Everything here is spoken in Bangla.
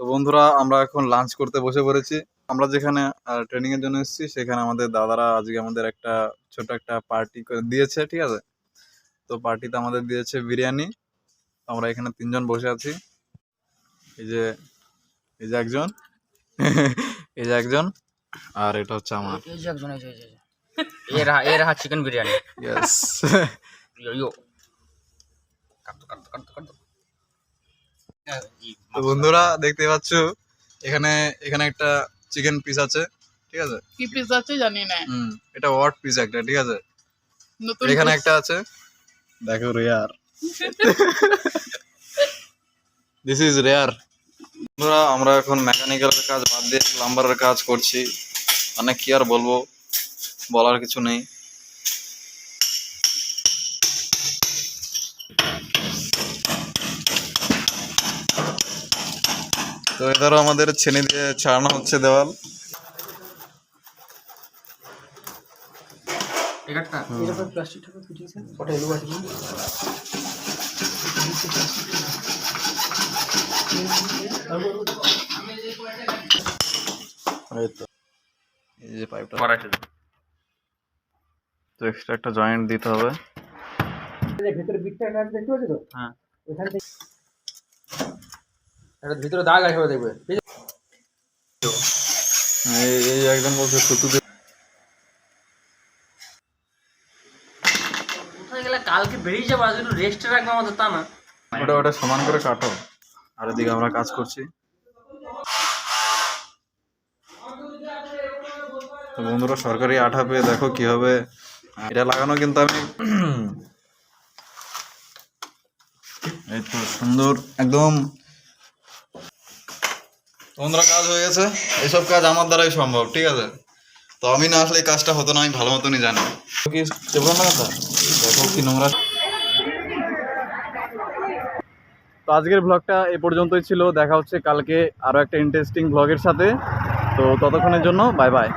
তো বন্ধুরা আমরা এখন লাঞ্চ করতে বসে পড়েছি। আমরা যেখানে ট্রেনিং এর জন্য এসেছি সেখানে আমাদের দাদারা আজকে আমাদের একটা ছোট একটা পার্টি করে দিয়েছে, ঠিক আছে। তো পার্টিতে আমাদের দিয়েছে বিরিয়ানি। আমরা এখানে 3 জন বসে আছি। এই যে এই যে একজন এই যে একজন, আর এটা হচ্ছে আমার এই যে একজন, এই যে এর চিকেন বিরিয়ানি। ইয়েস। ইয়ো কাটো কাটো কাটো কাটো। তো বন্ধুরা দেখতে পাচ্ছ এখানে এখানে একটা চিকেন পিস আছে, ঠিক আছে। কি পিস আছে জানি না। এটা ওয়াট পিস একটা, ঠিক আছে। নতুন এখানে piece। একটা আছে, দেখো রেয়ার। This is rare. বন্ধুরা আমরা এখন মেকানিক্যালের কাজ বাদ দিয়ে প্লাম্বারের কাজ করছি। মানে কি আর বলবো, বলার কিছু নেই। তো এধারও আমাদের ছেনে দিয়ে ছাড়ানো হচ্ছে দেওয়াল। একটা এরকম প্লাস্টিক টাকা ফিটিংস আছে, ওটা এলো আছে। এই তো এই যে পাইপটা করাইছে তো এক্সট্রা একটা জয়েন্ট দিতে হবে। এই ভিতরে বিটটা কাট দেখতে পাচ্ছ তো? হ্যাঁ, এখান থেকে এটা ভিতরে দাগ আছে দেখবে। এই একজন বলছে সুতু দিয়ে কোথায় গেলে কালকে বেরিয়ে যাবো, আজ একটু রেস্টে রাখবো আমাদের, তা না। ওটা সমান করে কাটো। আর এদিকে আমরা কাজ করছি। তো বন্ধুরা সরকারি আঠা পেয়ে দেখো কি হবে। এটা লাগানো কিন্তু আমি এই তো সুন্দর একদম। বন্ধুরা কাজ হয়ে গেছে। এইসব কাজ আমার দ্বারাই সম্ভব, ঠিক আছে। তো আমি না আসলে এই কাজটা হতো না, আমি ভালো মতনই জানি। কি চেপড়ো না কথা, দেখো কি নোংরা। তো আজকের ব্লগটা এ পর্যন্তই ছিল। দেখা হচ্ছে কালকে আরো একটা ইন্টারেস্টিং ব্লগের সাথে। তো ততক্ষণের জন্য বাই বাই।